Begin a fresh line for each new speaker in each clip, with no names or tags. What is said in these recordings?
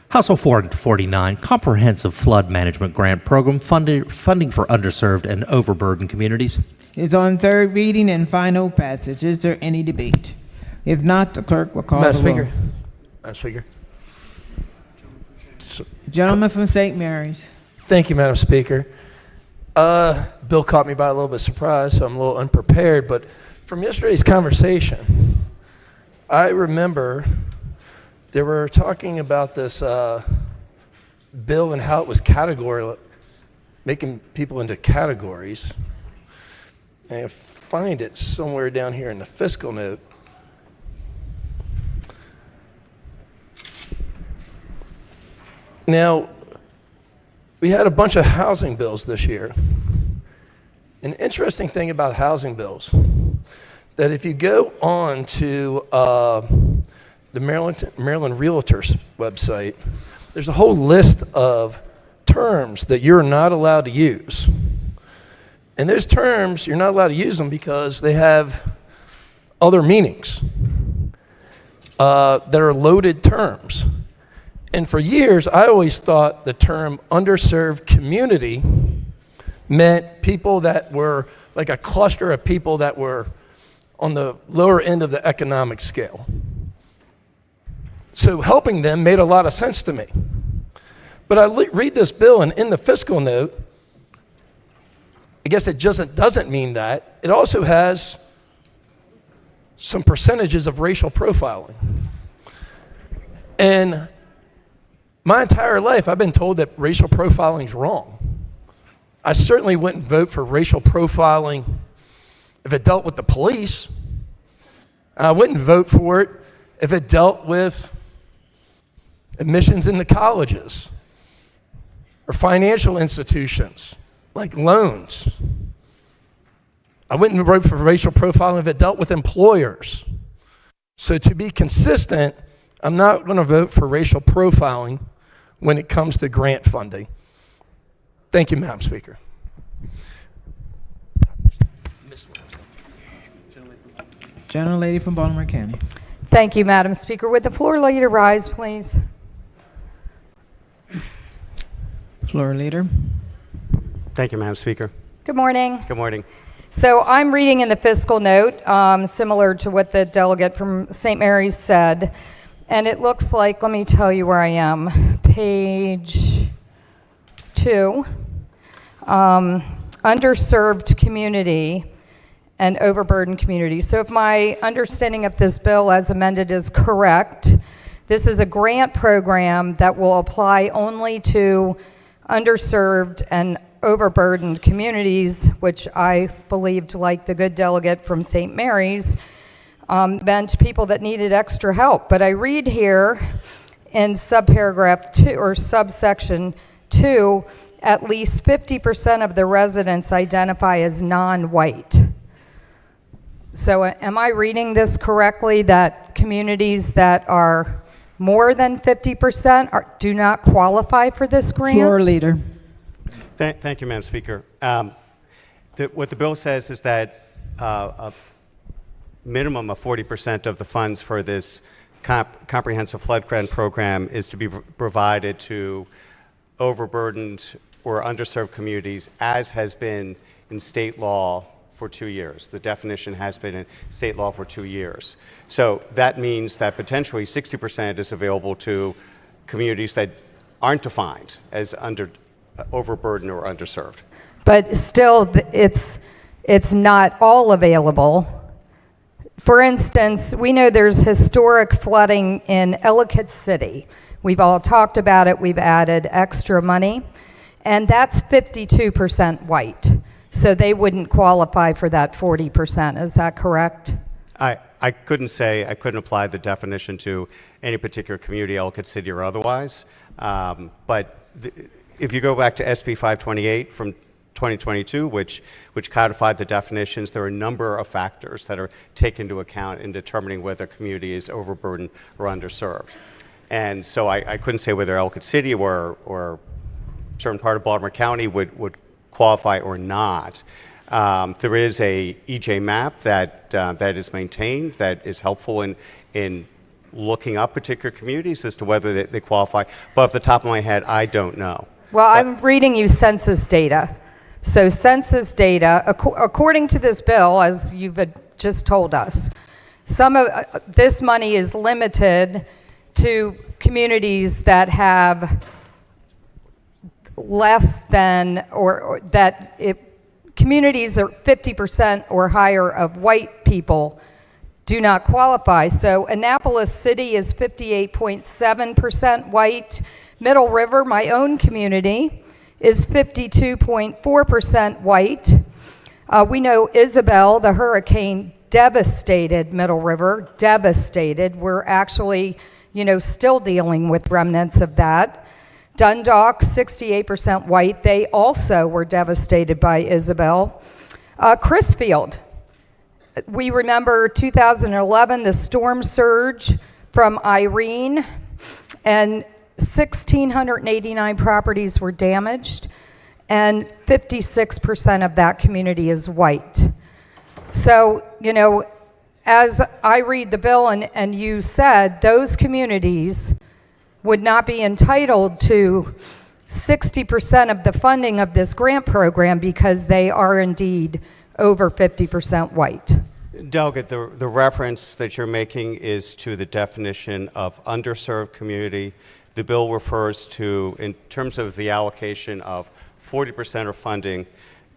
House Bill 449, Comprehensive Flood Management Grant Program, funding for underserved and overburdened communities.
Is on third reading and final passage. Is there any debate? If not, the clerk will call the roll.
Madam Speaker.
Gentleman from St. Mary's.
Thank you, Madam Speaker. Bill caught me by a little bit of surprise, so I'm a little unprepared, but from yesterday's conversation, I remember they were talking about this bill and how it was making people into categories. And I find it somewhere down here in the fiscal note. Now, we had a bunch of housing bills this year. An interesting thing about housing bills, that if you go on to the Maryland Realtors website, there's a whole list of terms that you're not allowed to use. And those terms, you're not allowed to use them because they have other meanings that are loaded terms. And for years, I always thought the term underserved community meant people that were like a cluster of people that were on the lower end of the economic scale. So helping them made a lot of sense to me. But I read this bill, and in the fiscal note, I guess it just doesn't mean that. It also has some percentages of racial profiling. And my entire life, I've been told that racial profiling is wrong. I certainly wouldn't vote for racial profiling if it dealt with the police. I wouldn't vote for it if it dealt with admissions into colleges or financial institutions like loans. I wouldn't vote for racial profiling if it dealt with employers. So to be consistent, I'm not going to vote for racial profiling when it comes to grant funding. Thank you, Madam Speaker.
Gentlelady from Baltimore County.
Thank you, Madam Speaker. Would the floor leader rise, please?
Floor leader.
Thank you, Madam Speaker.
Good morning.
Good morning.
So I'm reading in the fiscal note, similar to what the delegate from St. Mary's said, and it looks like, let me tell you where I am, page 2, underserved community and overburdened community. So if my understanding of this bill as amended is correct, this is a grant program that will apply only to underserved and overburdened communities, which I believed, like the good delegate from St. Mary's, meant people that needed extra help. But I read here in subparagraph 2 or subsection 2, at least 50% of the residents identify as non-white. So am I reading this correctly, that communities that are more than 50% do not qualify for this grant?
Floor leader.
Thank you, Madam Speaker. What the bill says is that a minimum of 40% of the funds for this comprehensive flood grant program is to be provided to overburdened or underserved communities, as has been in state law for 2 years. The definition has been in state law for 2 years. So that means that potentially 60% is available to communities that aren't defined as overburdened or underserved.
But still, it's not all available. For instance, we know there's historic flooding in Ellicott City. We've all talked about it. We've added extra money, and that's 52% white. So they wouldn't qualify for that 40%. Is that correct?
I couldn't apply the definition to any particular community, Ellicott City or otherwise. But if you go back to HB449 from 2022, which codified the definitions, there are a number of factors that are taken into account in determining whether a community is overburdened or underserved. And so I couldn't say whether Ellicott City or a certain part of Baltimore County would qualify or not. There is a EJ map that is maintained that is helpful in looking up particular communities as to whether they qualify. But off the top of my head, I don't know.
Well, I'm reading you census data. So census data, according to this bill, as you've just told us, some of this money is limited to communities that have less than, or that communities are 50% or higher of white people do not qualify. So Annapolis City is 58.7% white. Middle River, my own community, is 52.4% white. We know Isabel, the hurricane, devastated Middle River, devastated. We're actually, still dealing with remnants of that. Dundalk, 68% white. They also were devastated by Isabel. Chrisfield, we remember 2011, the storm surge from Irene, and 1,689 properties were damaged, and 56% of that community is white. So, as I read the bill and you said, those communities would not be entitled to 60% of the funding of this grant program because they are indeed over 50% white.
Delegate, the reference that you're making is to the definition of underserved community. The bill refers to, in terms of the allocation of 40% of funding,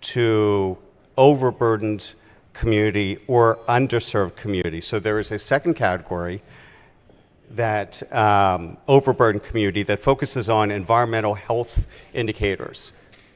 to overburdened community or underserved community. So there is a second category, that overburdened community, that focuses on environmental health indicators,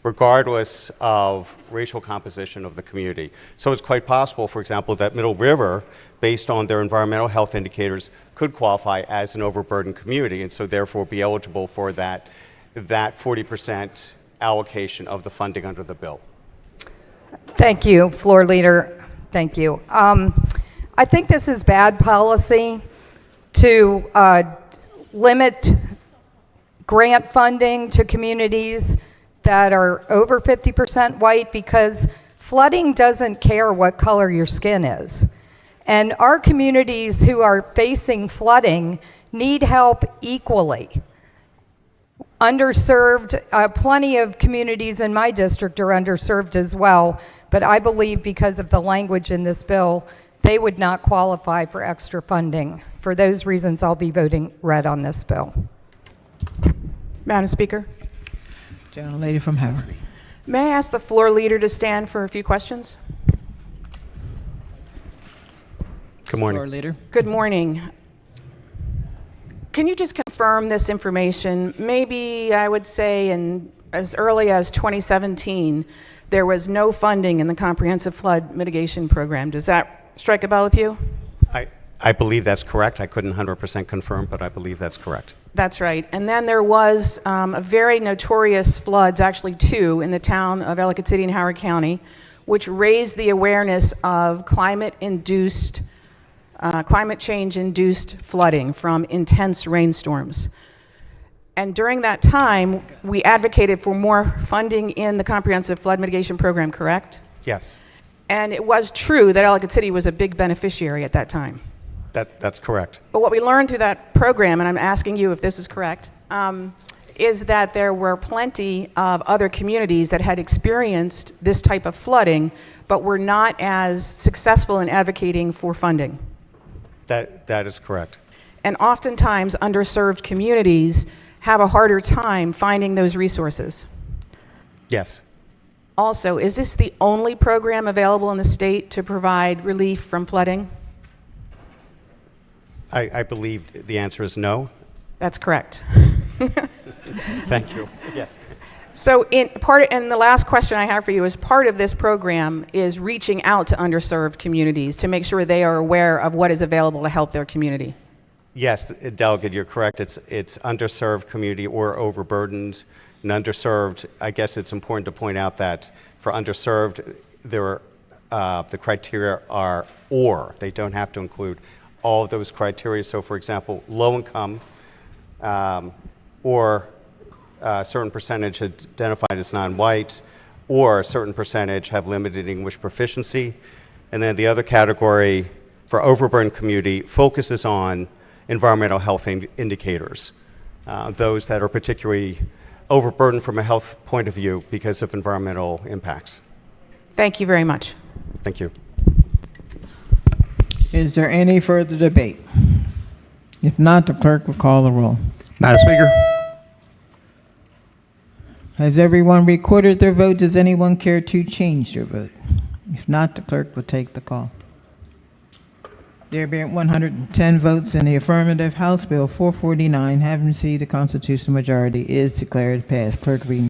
regardless of racial composition of the community. So it's quite possible, for example, that Middle River, based on their environmental health indicators, could qualify as an overburdened community, and so therefore be eligible for that 40% allocation of the funding under the bill.
Thank you, Floor Leader. Thank you. I think this is bad policy to limit grant funding to communities that are over 50% white, because flooding doesn't care what color your skin is. And our communities who are facing flooding need help equally. Underserved, plenty of communities in my district are underserved as well, but I believe because of the language in this bill, they would not qualify for extra funding. For those reasons, I'll be voting red on this bill.
Madam Speaker,
Gentlelady from Howard.
may I ask the floor leader to stand for a few questions?
Good morning.
Floor Leader.
Good morning. Can you just confirm this information? Maybe I would say in as early as 2017, there was no funding in the Comprehensive Flood Mitigation Program. Does that strike a bell with you?
I believe that's correct. I couldn't 100% confirm, but I believe that's correct.
That's right. And then there was a very notorious floods, actually two, in the town of Ellicott City and Howard County, which raised the awareness of climate change-induced flooding from intense rainstorms. And during that time, we advocated for more funding in the Comprehensive Flood Mitigation Program, correct?
Yes,
And it was true that Ellicott City was a big beneficiary at that time.
that's correct.
But what we learned through that program, and I'm asking you if this is correct, is that there were plenty of other communities that had experienced this type of flooding, but were not as successful in advocating for funding.
That is correct.
And oftentimes, underserved communities have a harder time finding those resources.
Yes.
Also, is this the only program available in the state to provide relief from flooding?
I believe the answer is no.
That's correct.
Thank you. Yes.
So and the last question I have for you is, part of this program is reaching out to underserved communities to make sure they are aware of what is available to help their community.
Yes, Delegate, you're correct. It's underserved community or overburdened. And underserved, I guess it's important to point out that for underserved, there are, the criteria are or. They don't have to include all of those criteria. So, for example, low income or a certain percentage identified as non-white, or a certain percentage have limited English proficiency. And then the other category for overburdened community focuses on environmental health indicators, those that are particularly overburdened from a health point of view because of environmental impacts.
Thank you very much.
Thank you.
Is there any further debate? If not, the clerk will call the roll.
Madam Speaker,
Has everyone recorded their vote? Does anyone care to change their vote? If not, the clerk will take the call. There being 110 votes in the affirmative, House Bill 449, having received a constitutional majority, is declared passed. Clerk reading.